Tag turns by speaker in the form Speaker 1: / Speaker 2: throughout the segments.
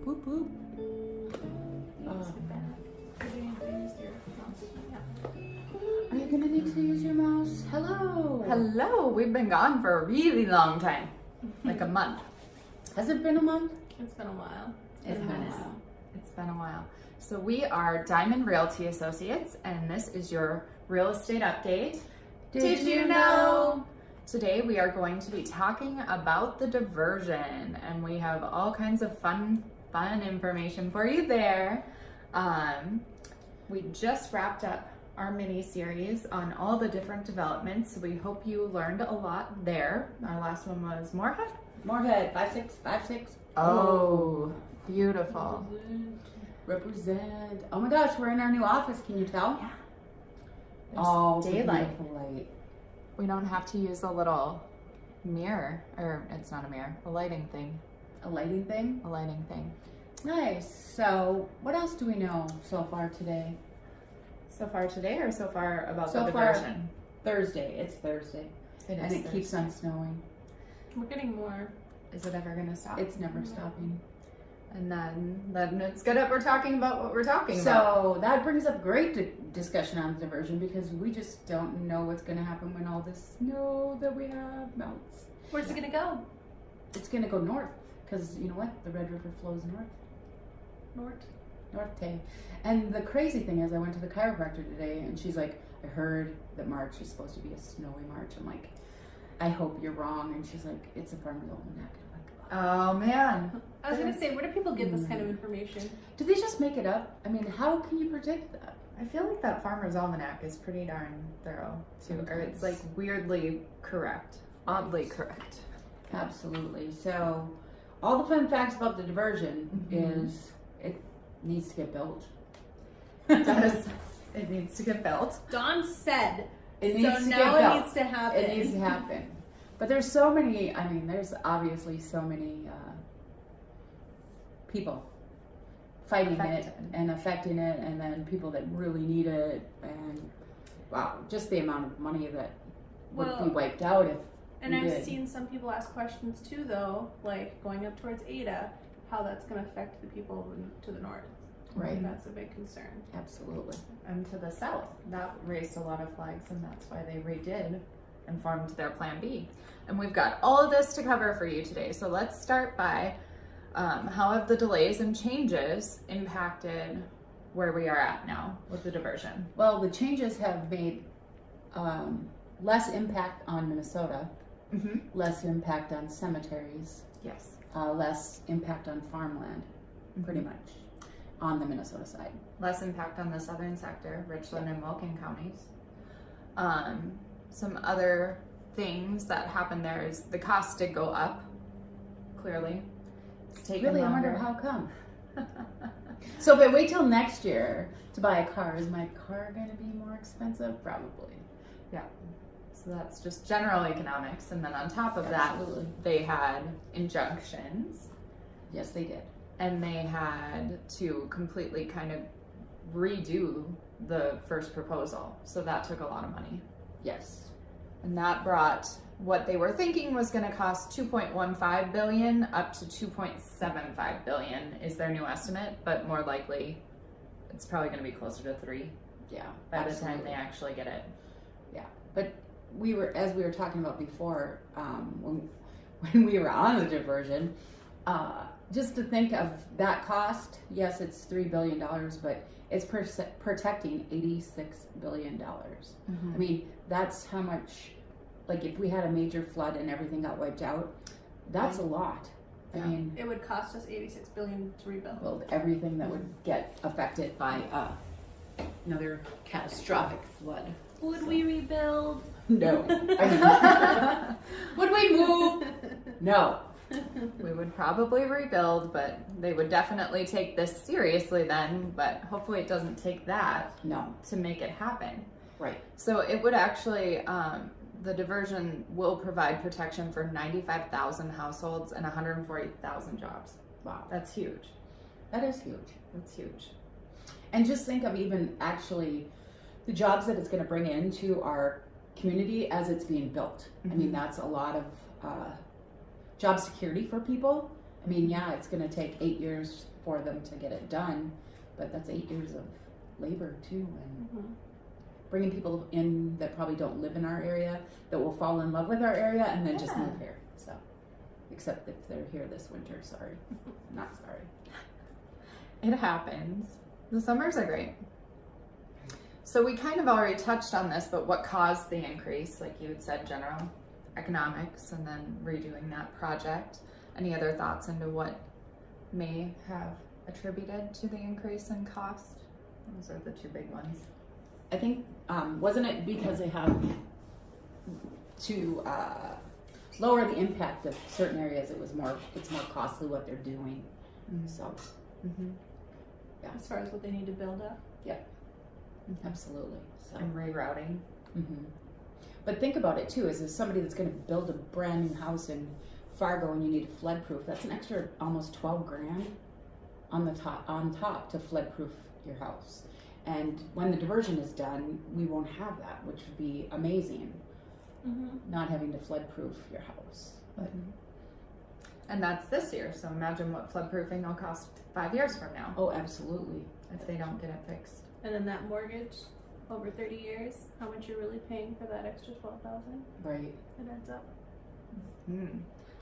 Speaker 1: Boop, boop. Are you gonna need to use your mouse? Hello.
Speaker 2: Hello. We've been gone for a really long time, like a month.
Speaker 1: Has it been a month?
Speaker 3: It's been a while.
Speaker 1: It's been a while.
Speaker 2: It's been a while. So we are Diamond Realty Associates, and this is your real estate update.
Speaker 1: Did you know?
Speaker 2: Today we are going to be talking about the diversion, and we have all kinds of fun information for you there. We just wrapped up our mini series on all the different developments. So we hope you learned a lot there. Our last one was Moorhead.
Speaker 1: Moorhead, 5656.
Speaker 2: Oh, beautiful.
Speaker 1: Represent. Oh my gosh, we're in our new office. Can you tell?
Speaker 2: Yeah.
Speaker 1: Oh,
Speaker 2: There's daylight.
Speaker 1: beautiful light.
Speaker 2: We don't have to use a little mirror, or it's not a mirror, a lighting thing.
Speaker 1: A lighting thing?
Speaker 2: A lighting thing.
Speaker 1: Nice. So, what else do we know so far today?
Speaker 2: So far today, or so far about
Speaker 1: So
Speaker 2: the
Speaker 1: far-
Speaker 2: diversion?
Speaker 1: Thursday. It's Thursday.
Speaker 2: It
Speaker 1: And
Speaker 2: is
Speaker 1: it keeps on snowing.
Speaker 3: We're getting more.
Speaker 2: Is it ever going to stop?
Speaker 1: It's never stopping.
Speaker 2: And then it's good that we're talking about what we're talking about.
Speaker 1: So that brings up great discussion on diversion because we just don't know what's going to happen when all this snow that we have melts.
Speaker 3: Where's it gonna go?
Speaker 1: It's going to go north because you know what? The Red River flows
Speaker 3: North.
Speaker 1: north. And the crazy thing is I went to the chiropractor today and she's like, I heard that March is supposed to be a snowy March. I'm like, I hope you're wrong. And she's like, it's a Farmer's Almanac. I'm like,
Speaker 2: Oh, man.
Speaker 3: I was gonna say, where do people get this kind of information?
Speaker 1: did they just make it up? I mean, how can you predict that?
Speaker 2: I feel like that Farmer's Almanac is pretty darn thorough, too. Or it's like weirdly correct. Oddly correct.
Speaker 1: Absolutely. So, all the fun facts about the diversion
Speaker 2: Mhm.
Speaker 1: is it needs to get built.
Speaker 2: It does. It needs to get built.
Speaker 3: Dawn said.
Speaker 1: It needs
Speaker 3: so
Speaker 1: to
Speaker 3: now
Speaker 1: get
Speaker 3: it
Speaker 1: built.
Speaker 3: needs to happen.
Speaker 1: It needs to happen. But there's so many. I mean, there's obviously so many people fighting
Speaker 2: Affected.
Speaker 1: it and affecting it, and then people that really need it, and wow, just the amount of money that would be
Speaker 3: Well,
Speaker 1: wiped out if.
Speaker 3: And
Speaker 1: we
Speaker 3: I've
Speaker 1: did.
Speaker 3: seen some people ask questions too, though, like going up towards Ada, how that's gonna affect the people to the north.
Speaker 1: Right.
Speaker 3: That's a big concern.
Speaker 1: Absolutely.
Speaker 2: And to the south. That raised a lot of flags, and that's why they redid and formed their Plan B. And we've got all of this to cover for you today. So let's start by how have the delays and changes impacted where we are at now with the diversion?
Speaker 1: Well, the changes have made less impact on Minnesota,
Speaker 2: Mm-hmm.
Speaker 1: less impact on cemeteries,
Speaker 2: Yes.
Speaker 1: less impact on farmland, pretty much, on the Minnesota side.
Speaker 2: Less impact on the southern sector, Richland and Wilkin counties. Some other things that happened there is the costs did go up, clearly. It's taken
Speaker 1: Really, I
Speaker 2: longer.
Speaker 1: wonder how come. So if I wait till next year to buy a car, is my car going to be more expensive? Probably.
Speaker 2: Yeah. So that's just general economics. And then on top of
Speaker 1: Absolutely.
Speaker 2: that, they had injunctions,
Speaker 1: Yes, they did.
Speaker 2: and they had to completely kind of redo the first proposal. So that took a lot of money.
Speaker 1: Yes.
Speaker 2: And that brought what they were thinking was going to cost $2.15 billion up to $2.75 billion is their new estimate, but more likely it's probably going to be closer to $3 billion
Speaker 1: Yeah.
Speaker 2: by the time
Speaker 1: absolutely.
Speaker 2: they actually get it.
Speaker 1: Yeah. But as we were talking about before, when we were on the diversion, just to think of that cost, yes, it's $3 billion, but it's protecting $86 billion. I mean, that's how much, like if we had a major flood and everything got wiped out, that's a lot. I
Speaker 2: Yeah.
Speaker 1: mean,
Speaker 3: It would cost us $86 billion to rebuild.
Speaker 1: well, everything that would get affected by another catastrophic flood.
Speaker 3: Would we rebuild?
Speaker 1: No. Would we move? No.
Speaker 2: We would probably rebuild, but they would definitely take this seriously then, but hopefully it doesn't take that
Speaker 1: No.
Speaker 2: to make it happen.
Speaker 1: Right.
Speaker 2: So it would actually, the diversion will provide protection for 95,000 households and 140,000 jobs.
Speaker 1: Wow.
Speaker 2: That's huge.
Speaker 1: That is huge.
Speaker 2: That's huge.
Speaker 1: And just think of even actually the jobs that it's going to bring into our community as it's being built. I mean, that's a lot of job security for people. I mean, yeah, it's gonna take 8 years for them to get it done, but that's 8 years of labor too, and
Speaker 3: Mhm.
Speaker 1: bringing people in that probably don't live in our area, that will fall in love with our area and then just
Speaker 2: Yeah.
Speaker 1: move here, so. Except if they're here this winter, sorry. Not sorry.
Speaker 2: It happens. The summers are great. So we kind of already touched on this, but what caused the increase? Like you had said, general economics and then redoing that project. Any other thoughts into what may have attributed to the increase in cost? Those are the two big ones.
Speaker 1: I think, wasn't it because they have to lower the impact of certain areas, it's more costly what they're doing, so.
Speaker 2: Mm-hmm.
Speaker 3: As far as what they need to build up.
Speaker 1: Absolutely. So.
Speaker 2: And rerouting.
Speaker 1: Mm-hmm. But think about it too, as somebody that's going to build a brand new house in Fargo and you need a flood proof, that's an extra almost 12 grand on top to flood proof your house. And when the diversion is done, we won't have that, which would be amazing.
Speaker 3: Mm-hmm.
Speaker 1: Not having to flood proof your house. But
Speaker 2: And that's this year, so imagine what flood proofing will cost 5 years from now
Speaker 1: oh, absolutely.
Speaker 2: if they don't get it fixed.
Speaker 3: And then that mortgage over 30 years, how much you're really paying for that extra $12,000?
Speaker 1: Right.
Speaker 3: It adds up.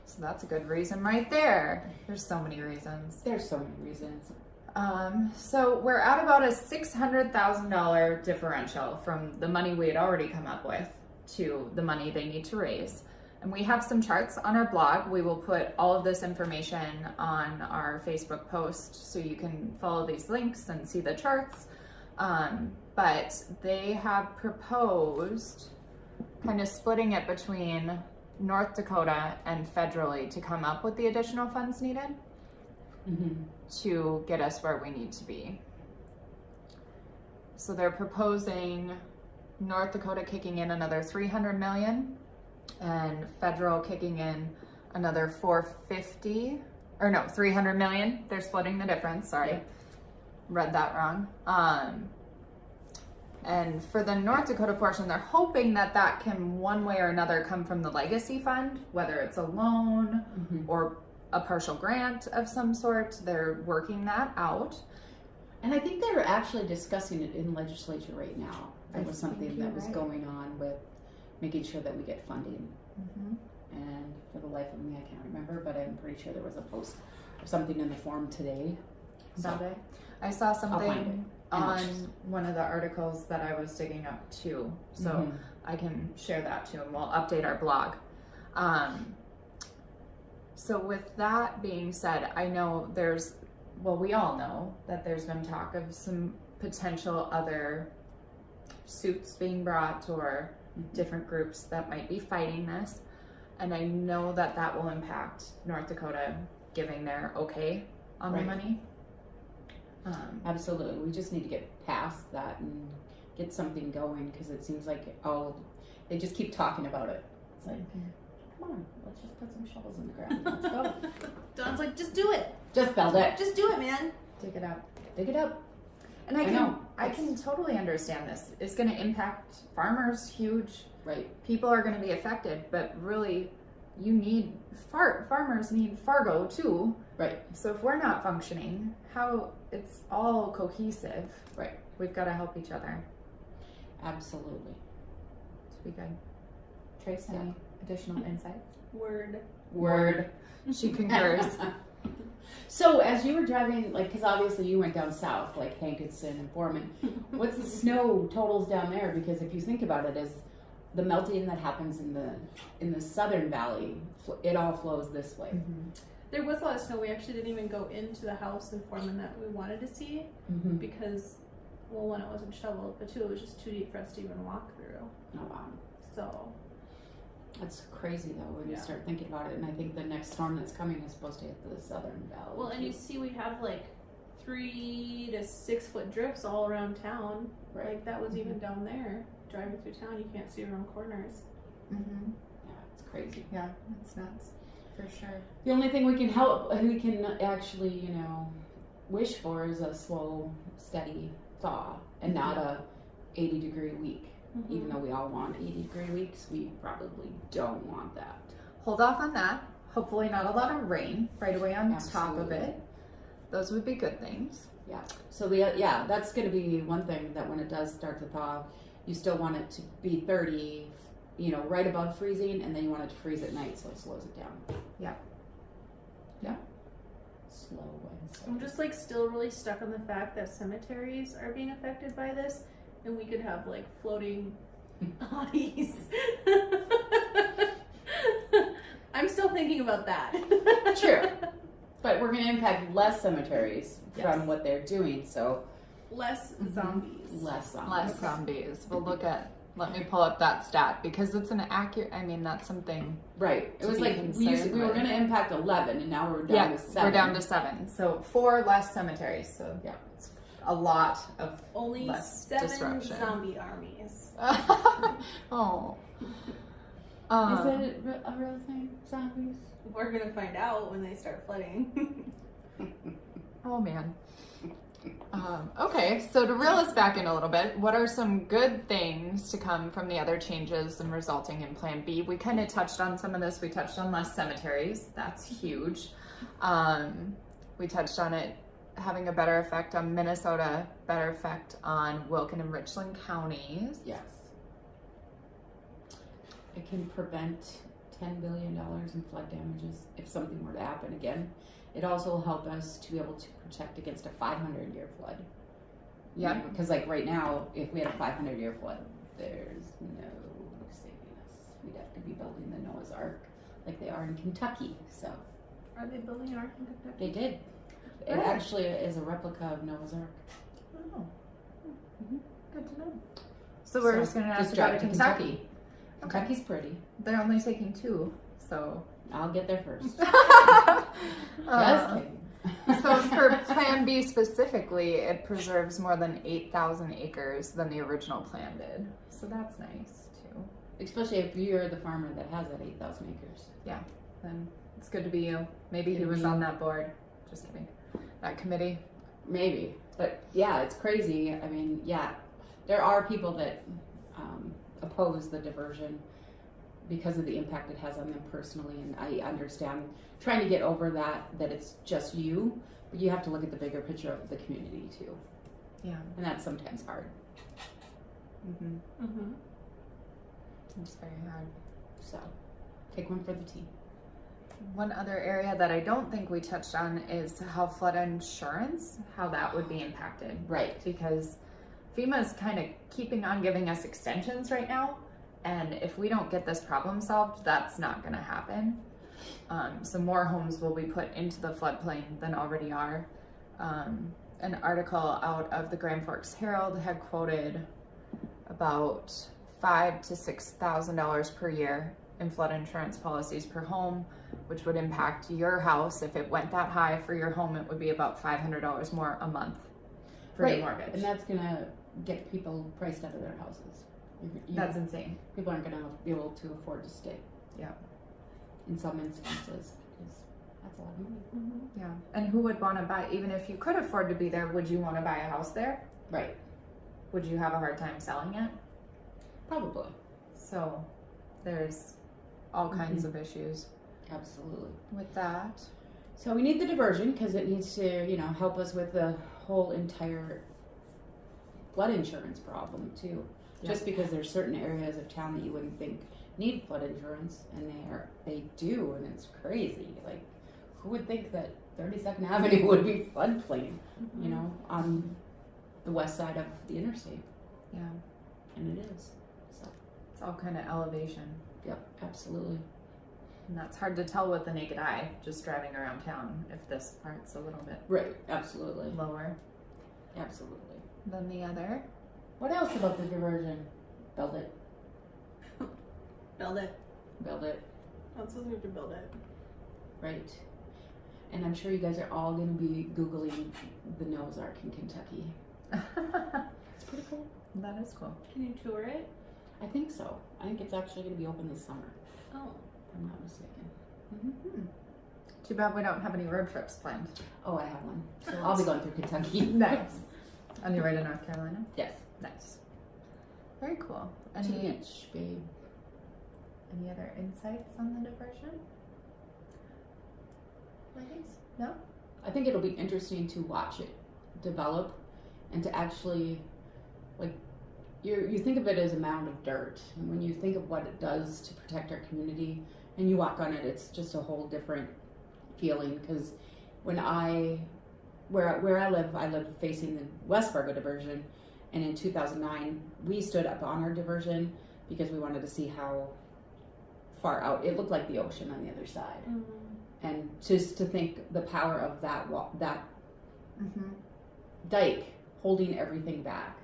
Speaker 2: So that's a good reason right there. There's so many reasons.
Speaker 1: There's so many reasons.
Speaker 2: So we're at about a $600,000 differential from the money we had already come up with to the money they need to raise. And we have some charts on our blog. We will put all of this information on our Facebook post so you can follow these links and see the charts. But they have proposed kind of splitting it between North Dakota and federally to come up with the additional funds needed to get us where we need to be. So they're proposing North Dakota kicking in another $300 million and federal kicking in another $300 million. They're splitting the difference, sorry.
Speaker 1: Yep.
Speaker 2: Read that wrong. And for the North Dakota portion, they're hoping that that can one way or another come from the legacy fund, whether it's a loan or a partial grant of some sort. They're working that out.
Speaker 1: And I think they're actually discussing it in legislature right now. That was something that was going on with making sure that we get funding. And for the life of me, I can't remember, but I'm pretty sure there was a post or something in the forum today.
Speaker 2: About it. I saw something on
Speaker 1: And
Speaker 2: one of the articles that I was digging up too, so I can share that too, and we'll update our blog. So with that being said, I know we all know that there's been talk of some potential other suits being brought or different groups that might be fighting this, and I know that that will impact North Dakota giving their okay on the money.
Speaker 1: Absolutely. We just need to get past that and get something going, because it seems like they just keep talking about it. It's like, come on, let's just put some shovels in the ground. Let's go.
Speaker 3: Don's like, just do it.
Speaker 1: Just build it.
Speaker 3: Just do it, man.
Speaker 2: Dig it up.
Speaker 1: Dig it up.
Speaker 2: And I can totally understand this. It's going to impact farmers huge.
Speaker 1: Right.
Speaker 2: People are going to be affected, but really farmers need Fargo too.
Speaker 1: Right.
Speaker 2: So if we're not functioning, it's all cohesive.
Speaker 1: Right.
Speaker 2: We've got to help each other.
Speaker 1: Absolutely.
Speaker 2: To be good. Trace, any additional insight?
Speaker 3: Word.
Speaker 2: She concurs.
Speaker 1: So as you were driving, because obviously you went down south, like Hankinson and Foreman, what's the snow totals down there? Because if you think about it, as the melting that happens in the southern valley, it all flows this way.
Speaker 3: There was a lot of snow. We actually didn't even go into the house in Foreman that we wanted to see because, well, one, it wasn't shoveled, but two, it was just too deep for us to even walk through.
Speaker 1: Oh wow.
Speaker 3: So
Speaker 1: That's crazy though when you start thinking about it, and I think the next storm that's coming is supposed to hit the southern valley.
Speaker 3: well, and you see we have like 3 to 6 foot drifts all around town.
Speaker 1: Right.
Speaker 3: Like that was even down there. Driving through town, you can't see around corners.
Speaker 1: Yeah, it's crazy.
Speaker 2: Yeah, it's nuts. For sure.
Speaker 1: The only thing we can actually, wish for is a slow, steady thaw and not a 80-degree week. Even though we all want 80-degree weeks, we probably don't want that.
Speaker 2: Hold off on that. Hopefully not a lot of rain right away on top of
Speaker 1: Absolutely.
Speaker 2: it. Those would be good things.
Speaker 1: Yeah. So that's going to be one thing that when it does start to thaw, you still want it to be 30, right above freezing, and then you want it to freeze at night so it slows it down.
Speaker 2: Yeah.
Speaker 1: Slow and slow.
Speaker 3: I'm just like still really stuck on the fact that cemeteries are being affected by this, and we could have like floating bodies. I'm still thinking about that.
Speaker 1: True. But we're going to impact less cemeteries
Speaker 2: Yes.
Speaker 1: from what they're doing, so
Speaker 3: Less zombies.
Speaker 1: less zombies.
Speaker 2: Less zombies. Let me pull up that stat because it's an accurate, that's something.
Speaker 1: Right. It
Speaker 2: To
Speaker 1: was
Speaker 2: be
Speaker 1: like we
Speaker 2: concerned
Speaker 1: were
Speaker 2: with.
Speaker 1: going to impact 11, and now we're down to 7.
Speaker 2: We're down to 7. So 4 less cemeteries. So
Speaker 1: Yeah.
Speaker 2: it's a lot of.
Speaker 3: Only
Speaker 2: Less
Speaker 3: 7
Speaker 2: disruption.
Speaker 3: zombie armies.
Speaker 2: Oh.
Speaker 1: Is it a real thing? Zombies?
Speaker 3: We're gonna find out when they start flooding.
Speaker 2: Oh man. Okay, so to reel us back in a little bit, what are some good things to come from the other changes and resulting in Plan B? We kind of touched on some of this. We touched on less cemeteries. That's huge. We touched on it having a better effect on Minnesota, better effect on Wilkin and Richland counties.
Speaker 1: Yes. It can prevent $10 billion in flood damages if something were to happen again. It also will help us to be able to protect against a 500-year flood.
Speaker 2: Yeah.
Speaker 1: Because like right now, if we had a 500-year flood, there's no saving us. We'd have to be building the Noah's Ark like they are in Kentucky. So
Speaker 3: Are they building an ark in Kentucky?
Speaker 1: they did. It
Speaker 3: Right.
Speaker 1: actually is a replica of Noah's Ark.
Speaker 2: Oh. Good to know. So we're just going to ask about
Speaker 1: drive to
Speaker 2: Kentucky. Okay.
Speaker 1: Kentucky's pretty.
Speaker 2: They're only taking 2, so.
Speaker 1: I'll get there first. Just
Speaker 2: Uh,
Speaker 1: kidding.
Speaker 2: So for Plan B specifically, it preserves more than 8,000 acres than the original plan did. So that's nice too.
Speaker 1: Especially if you're the farmer that has that 8,000 acres.
Speaker 2: Then it's good to be you. Maybe he
Speaker 1: Good to
Speaker 2: was
Speaker 1: be
Speaker 2: on
Speaker 1: you.
Speaker 2: that board. Just kidding. That committee.
Speaker 1: Maybe. But yeah, it's crazy. I mean, there are people that oppose the diversion because of the impact it has on them personally. And I understand trying to get over that it's just you, but you have to look at the bigger picture of the community too.
Speaker 2: Yeah.
Speaker 1: And that's sometimes hard.
Speaker 2: Mm-hmm.
Speaker 3: Mm-hmm.
Speaker 2: It's very hard.
Speaker 1: So take one for the team.
Speaker 2: One other area that I don't think we touched on is how flood insurance, how that would be impacted.
Speaker 1: Right.
Speaker 2: Because FEMA is kind of keeping on giving us extensions right now. And if we don't get this problem solved, that's not going to happen. So more homes will be put into the floodplain than already are. An article out of the Grand Forks Herald had quoted about $5,000 to $6,000 per year in flood insurance policies per home, which would impact your house. If it went that high for your home, it would be about $500 more a month for your mortgage.
Speaker 1: And that's going to get people priced out of their houses.
Speaker 2: That's insane.
Speaker 1: People aren't going to be able to afford to stay.
Speaker 2: Yeah.
Speaker 1: In some instances, because that's a lot of money.
Speaker 3: Mm-hmm.
Speaker 2: Yeah. And who would want to buy, even if you could afford to be there, would you want to buy a house there?
Speaker 1: Right.
Speaker 2: Would you have a hard time selling it?
Speaker 1: Probably.
Speaker 2: So there's all kinds of issues
Speaker 1: Absolutely.
Speaker 2: with that.
Speaker 1: So we need the diversion because it needs to, help us with the whole entire flood insurance problem too.
Speaker 2: Yeah.
Speaker 1: Just because there's certain areas of town that you wouldn't think need flood insurance, and they do, and it's crazy. Like, who would think that 32nd Avenue would be floodplain? On the west side of the interstate,
Speaker 2: Yeah.
Speaker 1: and it is. So,
Speaker 2: It's all kind of elevation.
Speaker 1: yep, absolutely.
Speaker 2: And that's hard to tell with the naked eye, just driving around town, if this part's a little bit
Speaker 1: Right, absolutely,
Speaker 2: lower
Speaker 1: absolutely.
Speaker 2: than the other.
Speaker 1: What else about the diversion? Build it,
Speaker 3: Build it.
Speaker 1: build it.
Speaker 3: That's what we have to build it.
Speaker 1: Right. And I'm sure you guys are all going to be Googling the Noah's Ark in Kentucky. It's pretty cool.
Speaker 2: That is cool.
Speaker 3: Can you tour it?
Speaker 1: I think so. I think it's actually going to be open this summer,
Speaker 3: Oh.
Speaker 1: if I'm not mistaken.
Speaker 2: Mm-hmm. Too bad we don't have any road trips planned.
Speaker 1: Oh, I have one. So I'll be going through Kentucky.
Speaker 2: Nice. On your way to North Carolina?
Speaker 1: Yes.
Speaker 2: Nice. Very cool.
Speaker 1: To the beach, babe.
Speaker 2: Any other insights on the diversion? ladies? No?
Speaker 1: I think it'll be interesting to watch it develop and to actually, like, you think of it as a mound of dirt, and when you think of what it does to protect our community and you walk on it, it's just a whole different feeling. Because when where I live facing the West Fargo diversion, and in 2009 we stood up on our diversion because we wanted to see how far out it looked like the ocean on the other side. And just to think the power of that dike holding everything back,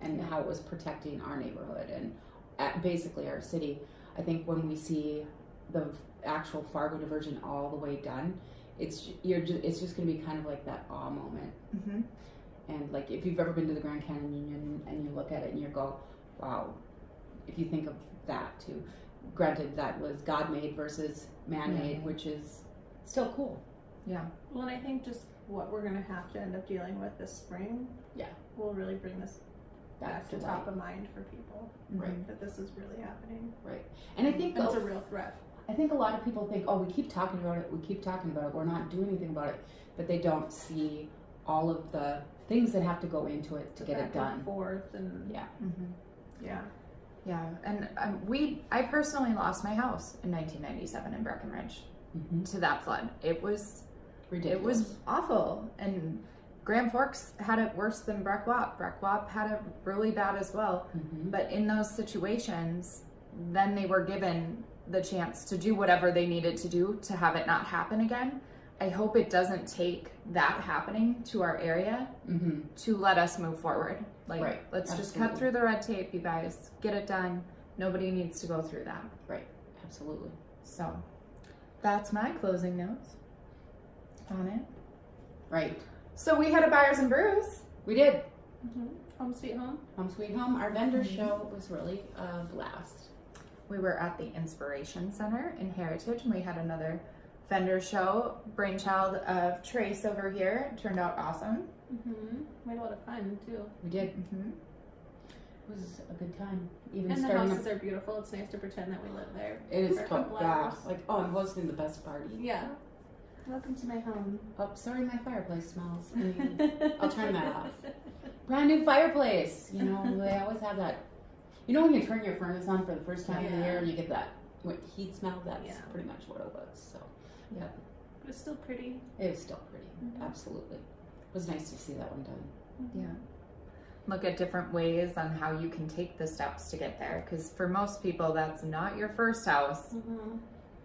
Speaker 1: and how it was protecting our neighborhood and basically our city. I think when we see the actual Fargo diversion all the way done, it's just going to be kind of like that awe moment. And like if you've ever been to the Grand Canyon and you look at it and you go, wow. If you think of that too, granted that was God-made versus man-made, which is still cool.
Speaker 2: Yeah.
Speaker 3: Well, and I think just what we're going to have to end up dealing with this spring will really bring this back to top of mind for people.
Speaker 1: Right.
Speaker 3: That this is really happening.
Speaker 1: Right. And I think
Speaker 3: it's a real threat.
Speaker 1: I think a lot of people think, oh, we keep talking about it, we're not doing anything about it, but they don't see all of the things that have to go into it to get it done.
Speaker 3: And forth and
Speaker 2: Yeah, and I personally lost my house in 1997 in Breckenridge to that flood. It was ridiculous. It was awful, and Grand Forks had it worse than Breck Wap. Breck Wap had it really bad as well. But in those situations, then they were given the chance to do whatever they needed to do to have it not happen again. I hope it doesn't take that happening to our area to let us move forward. Like, let's just cut through the red tape, you guys. Get it done. Nobody needs to go through that.
Speaker 1: Right. Absolutely.
Speaker 2: So, that's my closing notes on it.
Speaker 1: Right.
Speaker 2: So we had a Buyers and Brews.
Speaker 1: We did.
Speaker 3: Home Sweet Home.
Speaker 1: Home Sweet Home. Our vendor show was really a blast.
Speaker 2: We were at the Inspiration Center in Heritage, and we had another vendor show, brainchild of Trace over here. It turned out awesome.
Speaker 3: We had a lot of fun too.
Speaker 1: We did. It was a good time. Even
Speaker 3: and the houses are beautiful. It's nice to pretend that we live there.
Speaker 1: It is cool. Like, oh, I'm hosting the best party.
Speaker 3: Yeah. Welcome to my home.
Speaker 1: Oh, sorry, my fireplace smells. I'll turn that off. Brand new fireplace. You know, they always have that. You know when you turn your furnace on for the first time of the year and you get that heat smell? That's pretty much what it was. So, yeah.
Speaker 3: But it's still pretty.
Speaker 1: It was still pretty. Absolutely. It was nice to see that one done.
Speaker 2: Yeah. Look at different ways on how you can take the steps to get there. Because for most people, that's not your first house.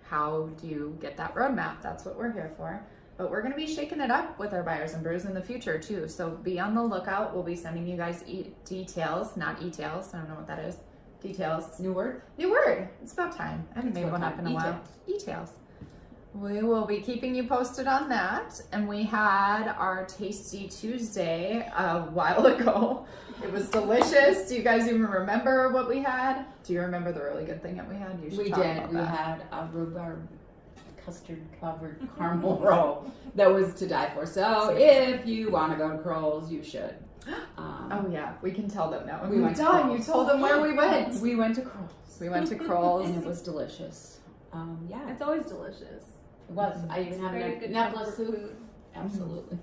Speaker 2: How do you get that roadmap? That's what we're here for. But we're going to be shaking it up with our Buyers and Brews in the future too. So be on the lookout. We'll be sending you guys details, not e-tails. I don't know what that is. Details.
Speaker 1: New word?
Speaker 2: New word. It's about time. I haven't made one up in a while. E-tails. We will be keeping you posted on that. And we had our Tasty Tuesday a while ago. It was delicious. Do you guys even remember what we had? Do you remember the really good thing that we had? You should talk about that.
Speaker 1: We had a rhubarb custard covered caramel roll that was to die for. So if you want to go to Kroll's, you should.
Speaker 2: Oh yeah, we can tell them now.
Speaker 1: We went done.
Speaker 2: You told them where we went.
Speaker 1: We went to Kroll's.
Speaker 2: We went to Kroll's.
Speaker 1: And it was delicious. Yeah.
Speaker 3: It's always delicious.
Speaker 1: It was. I even have a necklace soup.
Speaker 3: Food.
Speaker 1: Absolutely.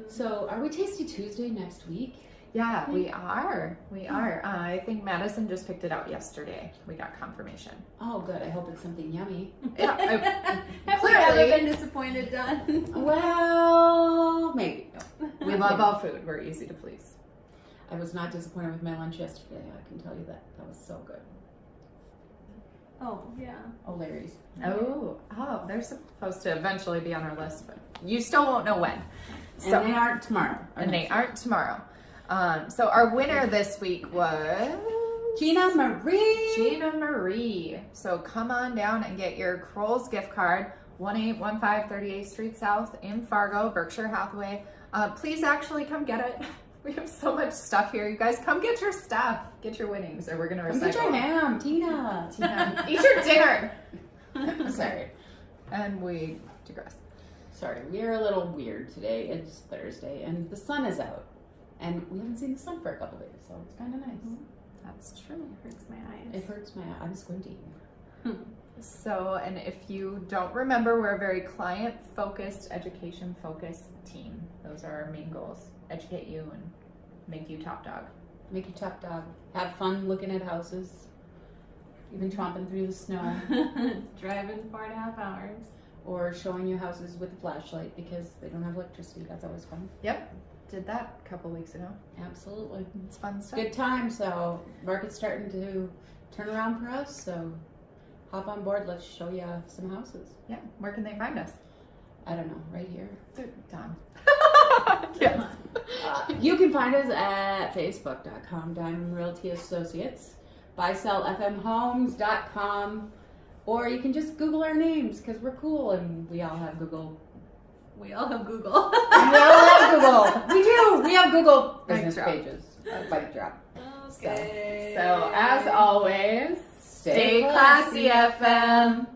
Speaker 1: So are we Tasty Tuesday next week?
Speaker 2: Yeah, we are. We are. I think Madison just picked it out yesterday. We got confirmation.
Speaker 1: Oh, good. I hope it's something yummy.
Speaker 2: Yeah.
Speaker 3: Have we ever been disappointed, Don?
Speaker 1: Well, maybe. No.
Speaker 2: We love all food. We're easy to please.
Speaker 1: I was not disappointed with my lunch yesterday. I can tell you that. That was so good.
Speaker 3: Oh, yeah.
Speaker 1: Oh, Larry's.
Speaker 2: Oh, they're supposed to eventually be on our list, but you still won't know when.
Speaker 1: So, and they aren't tomorrow.
Speaker 2: And they aren't tomorrow. So our winner this week was
Speaker 1: Gina Marie.
Speaker 2: Gina Marie. So come on down and get your Kroll's gift card, 1815 38th Street South in Fargo, Berkshire, Hathaway. Please actually come get it. We have so much stuff here. You guys come get your stuff. Get your winnings or we're going to recycle.
Speaker 1: Get your ham, Tina.
Speaker 2: Eat your dinner.
Speaker 1: Sorry.
Speaker 2: And we digress.
Speaker 1: Sorry, we are a little weird today. It's Thursday and the sun is out. And we haven't seen the sun for a couple days, so it's kind of nice.
Speaker 2: That's true.
Speaker 3: It hurts my eyes.
Speaker 1: It hurts my eyes. I'm squinty.
Speaker 2: So, and if you don't remember, we're a very client-focused, education-focused team. Those are our main goals. Educate you and make you top dog.
Speaker 1: Make you top dog. Have fun looking at houses. Even tromping through the snow.
Speaker 3: Driving 4.5 hours.
Speaker 1: Or showing you houses with a flashlight because they don't have electricity. That's always fun.
Speaker 2: Yep. Did that a couple weeks ago.
Speaker 1: Absolutely.
Speaker 2: It's fun stuff.
Speaker 1: Good time. So market's starting to turn around for us. So hop on board. Let's show you some houses.
Speaker 2: Yeah. Where can they find us?
Speaker 1: I don't know. Right here.
Speaker 2: Done.
Speaker 3: Yes.
Speaker 1: You can find us at facebook.com, Diamond Realty Associates, buysellfmhomes.com, or you can just Google our names because we're cool and we all have Google.
Speaker 3: We all have Google.
Speaker 1: We all have Google. We do. We have Google
Speaker 2: Mic
Speaker 1: business
Speaker 2: drop.
Speaker 1: pages. Mic drop.
Speaker 3: Okay.
Speaker 2: So as always,
Speaker 1: Stay
Speaker 2: stay classy, FM.